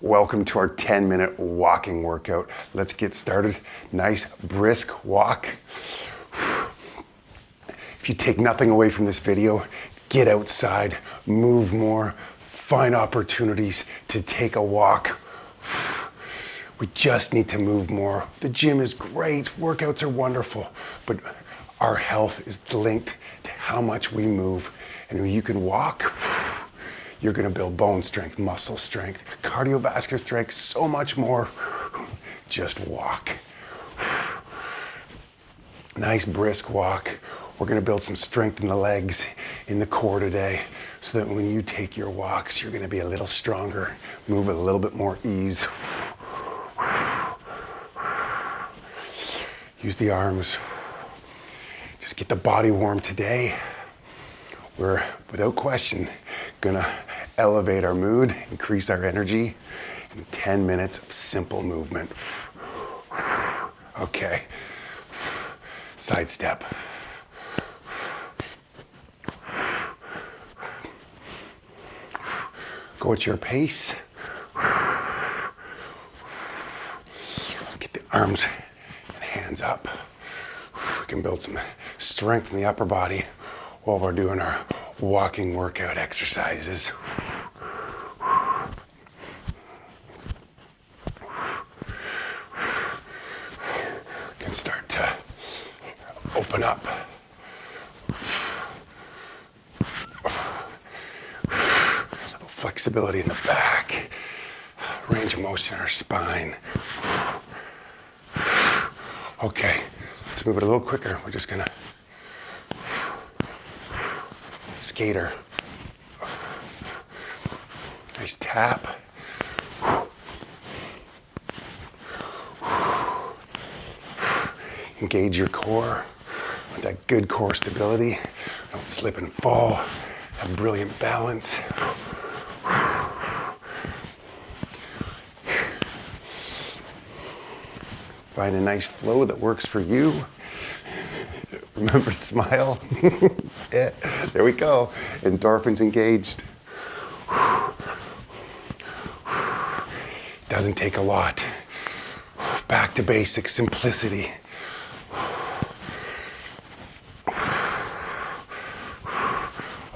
Welcome to our 10-minute walking workout. Let's get started. Nice brisk walk. If you take nothing away from this video, get outside, move more, find opportunities to take a walk. We just need to move more. The gym is great, workouts are wonderful, but our health is linked to how much we move. And when you can walk, you're gonna build bone strength, muscle strength, cardiovascular strength, so much more. Just walk. Nice brisk walk. We're gonna build some strength in the legs, in the core today, so that when you take your walks, you're gonna be a little stronger, move with a little bit more ease. Use the arms. Just get the body warm today. We're, without question, gonna elevate our mood, increase our energy in 10 minutes of simple movement. Okay. Side step. Go at your pace. Let's get the arms and hands up. We can build some strength in the upper body while we're doing our walking workout exercises. Can start to open up. Flexibility in the back, range of motion in our spine. Okay, let's move it a little quicker. We're just gonna skater. Nice tap. Engage your core with that good core stability. Don't slip and fall. Have brilliant balance. Find a nice flow that works for you. Remember, smile. Yeah, there we go. Endorphins engaged. Doesn't take a lot. Back to basics, simplicity.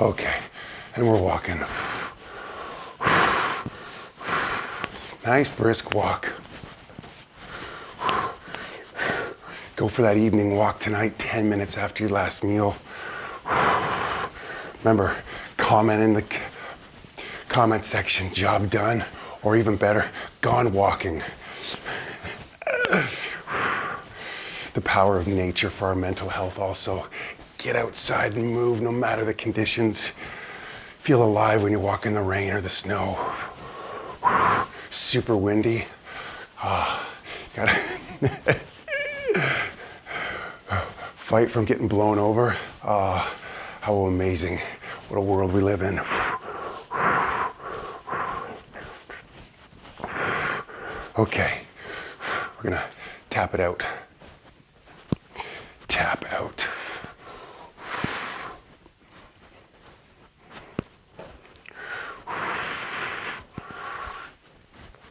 Okay, and we're walking. Nice brisk walk. Go for that evening walk tonight, 10 minutes after your last meal. Remember, comment in the comment section, job done, or even better, gone walking. The power of nature for our mental health also. Get outside and move no matter the conditions. Feel alive when you walk in the rain or the snow. Super windy. Gotta fight from getting blown over. How amazing. What a world we live in. Okay, we're gonna tap it out. Tap out.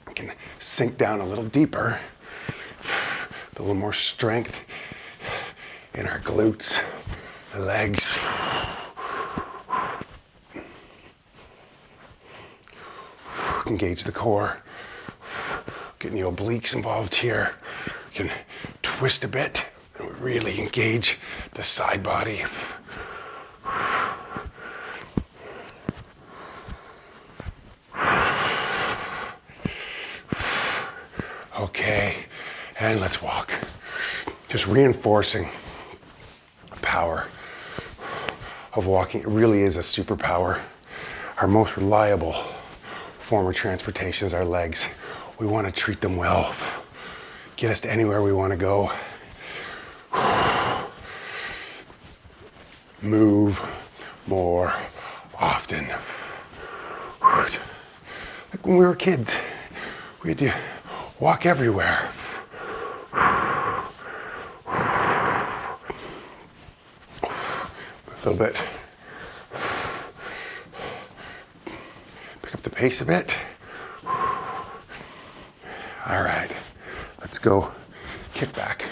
We can sink down a little deeper. A little more strength in our glutes, the legs. Engage the core. Getting the obliques involved here. We can twist a bit and really engage the side body. Okay, and let's walk. Just reinforcing the power of walking. It really is a superpower. Our most reliable form of transportation is our legs. We want to treat them well. Get us to anywhere we want to go. Move more often. Like when we were kids, we had to walk everywhere. A little bit. Pick up the pace a bit. All right, let's go kick back.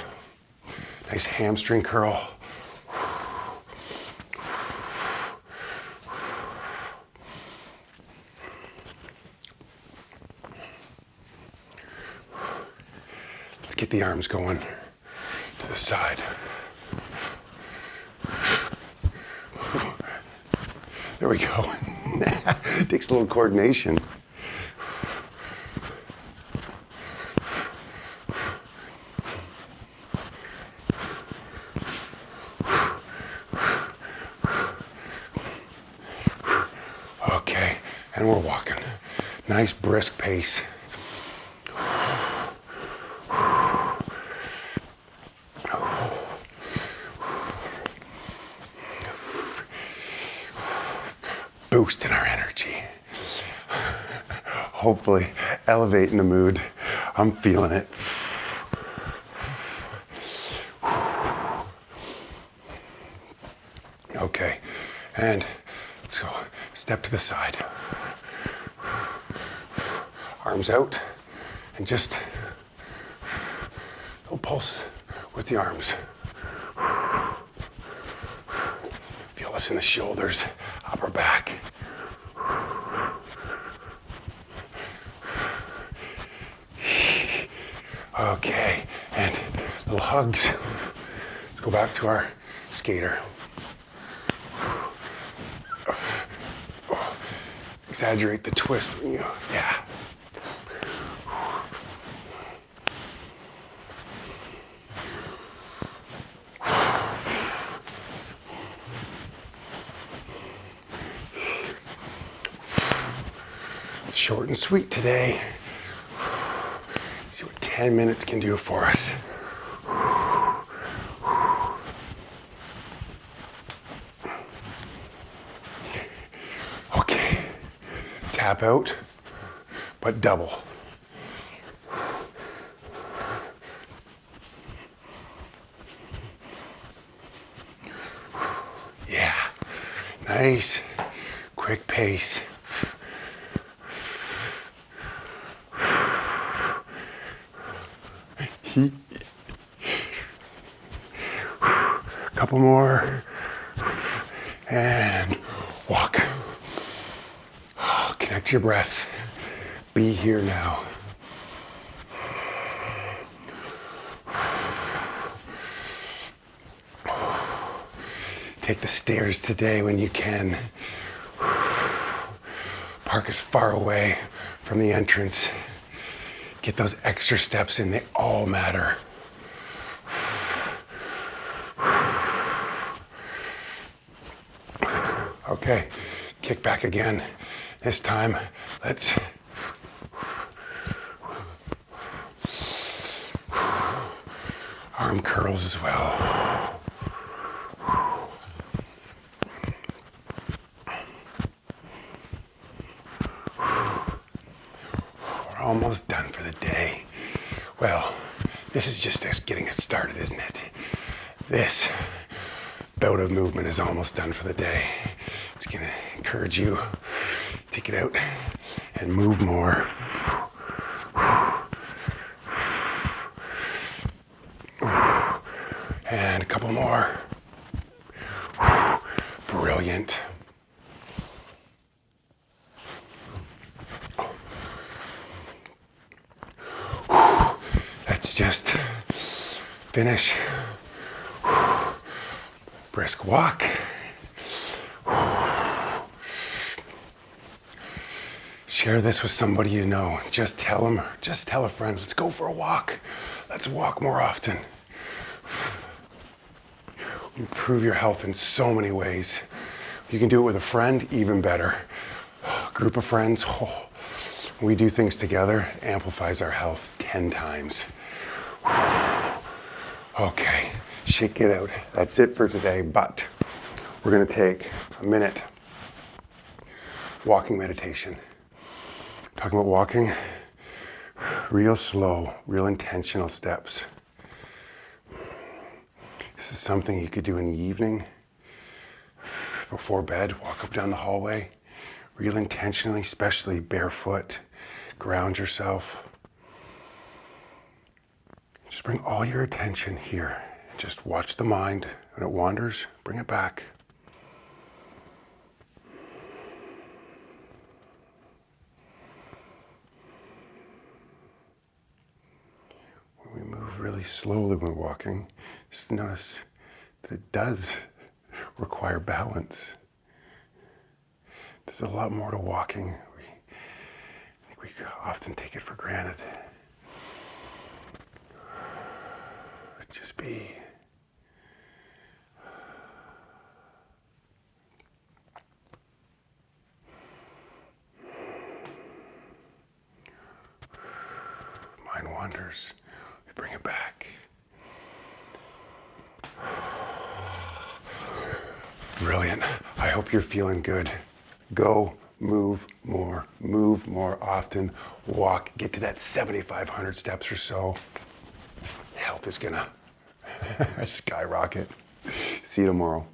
Nice hamstring curl. Let's get the arms going to the side. There we go. Takes a little coordination. Okay, and we're walking. Nice brisk pace. Boosting our energy. Hopefully elevating the mood. I'm feeling it. Okay, and let's go. Step to the side. Arms out, and just a little pulse with the arms. Feel this in the shoulders, upper back. Okay, and little hugs. Let's go back to our skater. Exaggerate the twist when you, yeah. Short and sweet today. See what 10 minutes can do for us. Okay, tap out, but double. Yeah, nice, quick pace. Couple more, and walk. Connect to your breath. Be here now. Take the stairs today when you can. Park as far away from the entrance. Get those extra steps in, they all matter. Okay, kick back again. This time, let's arm curls as well. We're almost done for the day. Well, this is just us getting us started, isn't it? This bout of movement is almost done for the day. It's gonna encourage you, take it out and move more. And a couple more. Brilliant. Let's just finish. Brisk walk. Share this with somebody you know. Just tell them, or just tell a friend, let's go for a walk. Let's walk more often. Improve your health in so many ways. You can do it with a friend, even better. Group of friends, we do things together, amplifies our health 10 times. Okay, shake it out. That's it for today, but we're gonna take a minute. Walking meditation. Talking about walking, real slow, real intentional steps. This is something you could do in the evening, before bed, walk up down the hallway, real intentionally, especially barefoot, ground yourself. Just bring all your attention here. Just watch the mind. When it wanders, bring it back. When we move really slowly when walking, just notice that it does require balance. There's a lot more to walking. I think we often take it for granted. Just be. Mind wanders. We bring it back. Brilliant. I hope you're feeling good. Go, move more often, walk, get to that 7,500 steps or so. Health is gonna skyrocket. See you tomorrow.